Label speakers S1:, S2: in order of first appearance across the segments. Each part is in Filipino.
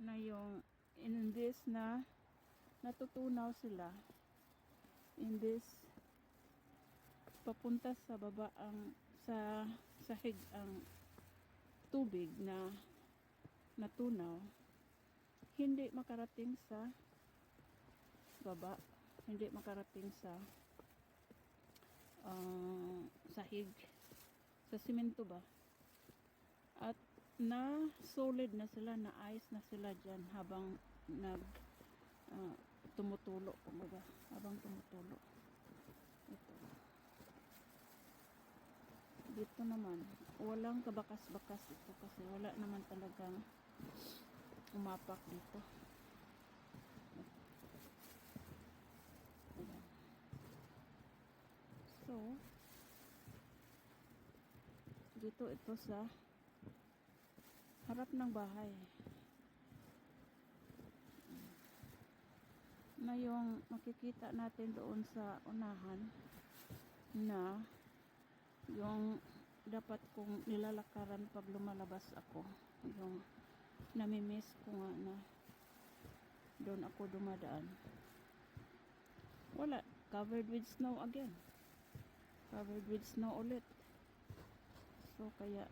S1: na yung in this na natutunaw sila, in this papunta sa baba ang sa sahig ang tubig na natunaw, hindi makarating sa baba, hindi makarating sa sahig, sa simento ba, at na solid na sila, na ice na sila dyan habang tumutulo, kumbaga habang tumutulo. Ito dito naman walang kabakas-bakas ito kasi wala naman talagang umapak dito. Ayan. So dito ito sa harap ng bahay na yung makikita natin doon sa unahan na yung dapat kong nilalakaran pag lumalabas ako, yung namimiss ko nga na doon ako dumadaan. Wala, covered with snow again, covered with snow ulit. So kaya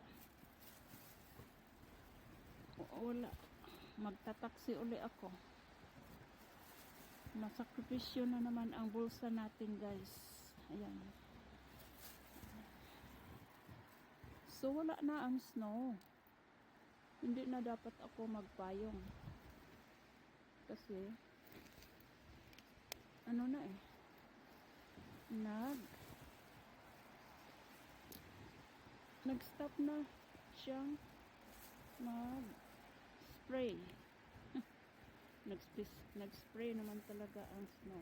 S1: wala, magtataksi uli ako. Masakripisyo na naman ang bulsa natin, guys. Ayan. So wala na ang snow, hindi na dapat ako magpayong kasi ano na nag-stop na siyang mag-spray. Nag-spray naman talaga ang snow,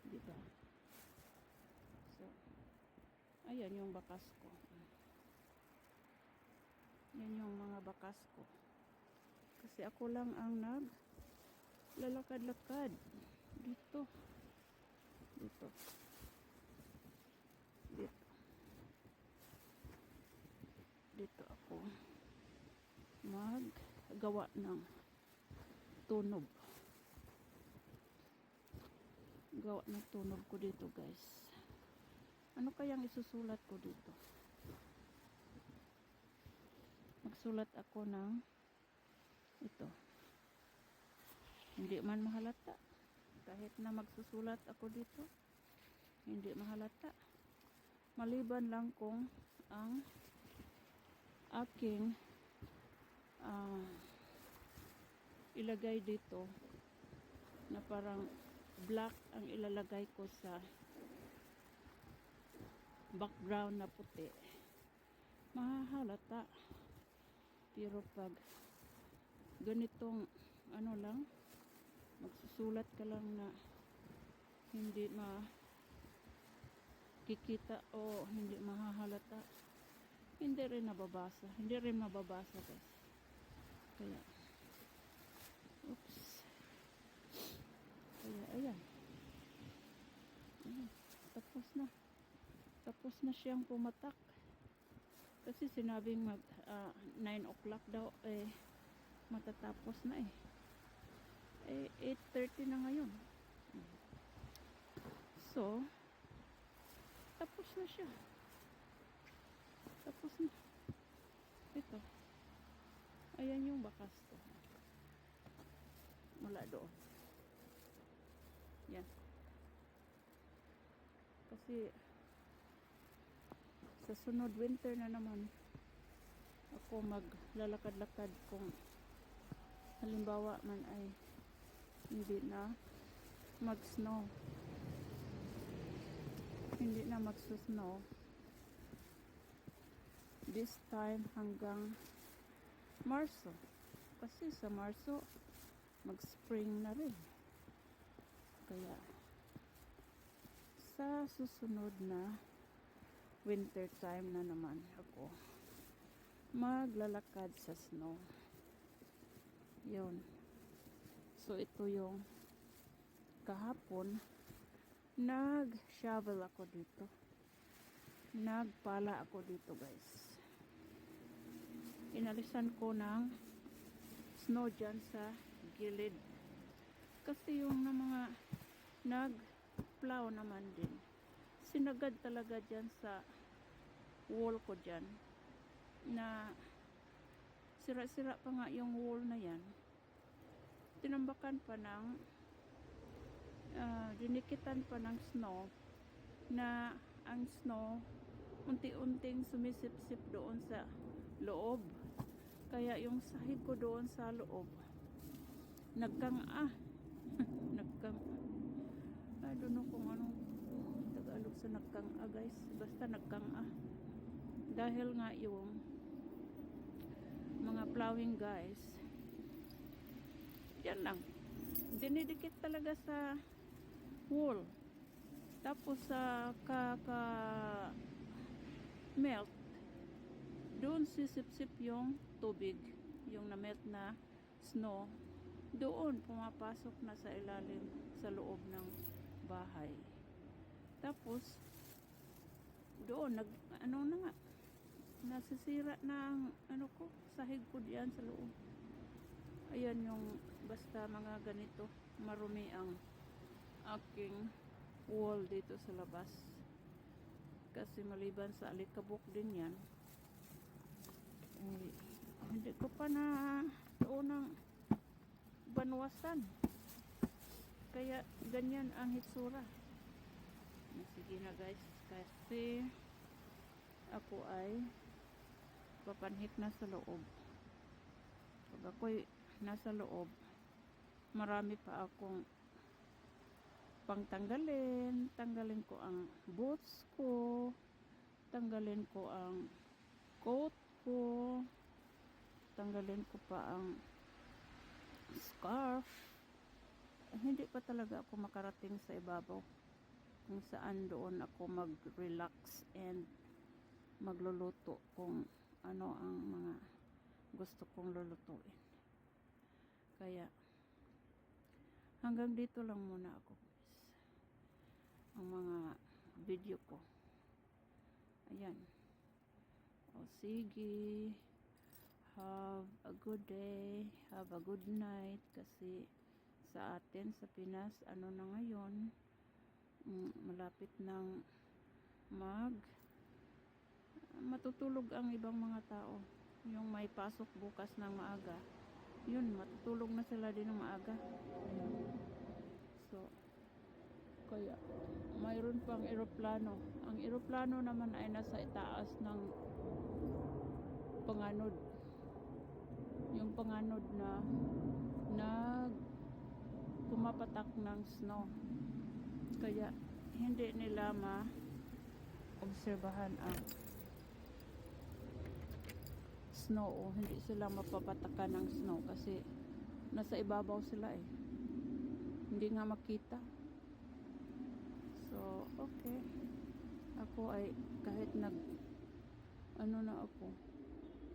S1: diba? So ayan yung bakas ko, yan yung mga bakas ko kasi ako lang ang naglalakad-lakad dito dito dito ako maggawa ng tunog, gawa ng tunog ko dito, guys. Ano kayang isusulat ko dito? Magsulat ako ng ito, hindi man mahalata, kahit na magsusulat ako dito hindi mahalata, maliban lang kung ang aking ilagay dito na parang black ang ilalagay ko sa background na puti, mahahalata. Pero pag ganitong ano lang, magsusulat ka lang na hindi makikita o hindi mahahalata, hindi rin mababasa, guys. Kaya ayan, tapos na siyang pumatak kasi sinabing 9 o'clock daw matatapos na 8:30 na ngayon. So tapos na siya, tapos na ito. Ayan yung bakas to mula doon, yan, kasi sa sunod winter na naman ako maglalakad-lakad kung halimbawa man ay hindi na mag-snow, hindi na magsusnow this time hanggang Marso, kasi sa Marso mag-spring na rin. Kaya sa susunod na winter time na naman ako maglalakad sa snow. Yun. So ito yung kahapon nag-shovel ako dito, nagpala ako dito, guys. Inalisan ko ng snow dyan sa gilid. Kasi yung na mga nag-plow naman din, sinagad talaga dyan sa wall ko dyan, na sira-sira pa nga yung wall na yan. Tinambakan pa ng dinikitan pa ng snow, na ang snow unti-unting sumisip-sip doon sa loob. Kaya yung sahig ko doon sa loob nagkang-a. nagkang I don't know kung anong Tagalog sa nagkang-a, guys. Basta nagkang-a. Dahil nga yung mga plowing guys, yan lang, dinidikit talaga sa wall. Tapos sa melt doon, sisip-sip yung tubig, yung na-melt na snow doon pumapasok na sa ilalim sa loob ng bahay. Tapos doon ano na nga, nasisira na ang ko, sahig ko diyan sa loob. Ayan yung, basta mga ganito marumi ang aking wall dito sa labas. Kasi maliban sa alikabok din yan, hindi ko pa na unang banwasan. Kaya ganyan ang hitsura. Sige na guys, kasi ako ay papanhik na sa loob. Pag ako'y nasa loob, marami pa akong tanggalin ko ang boots ko, tanggalin ko ang coat ko, tanggalin ko pa ang scarf. Hindi pa talaga ako makarating sa ibabaw kung saan doon ako mag-relax and magluluto kung ano ang mga gusto kong lulutuin. Kaya hanggang dito lang muna ako, guys, ang mga video ko. Ayan. O sige, have a good day, have a good night. Kasi sa atin sa Pinas, ano na ngayon, malapit ng matutulog ang ibang mga tao. Yung may pasok bukas ng maaga, yun, matutulog na sila din ng maaga. So kaya mayroon pang eroplano. Ang eroplano naman ay nasa itaas ng panganod. Yung panganod na pumapatak ng snow. Kaya hindi nila ma-obserbahan ang snow, o hindi sila mapapatakan ng snow kasi nasa ibabaw sila eh. Hindi nga makita. So, okay. Ako ay kahit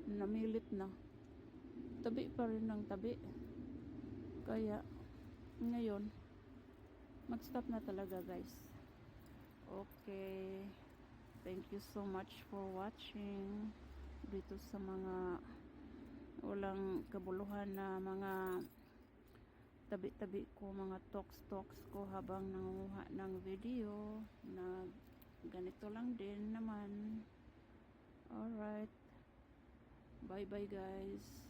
S1: namilit na, tabi pa rin ng tabi. Kaya ngayon mag-stop na talaga, guys. Okay. Thank you so much for watching dito sa mga walang kabuluhan na mga tabi-tabi ko, mga talks ko habang nangunguha ng video na ganito lang din naman. Alright. Bye bye, guys.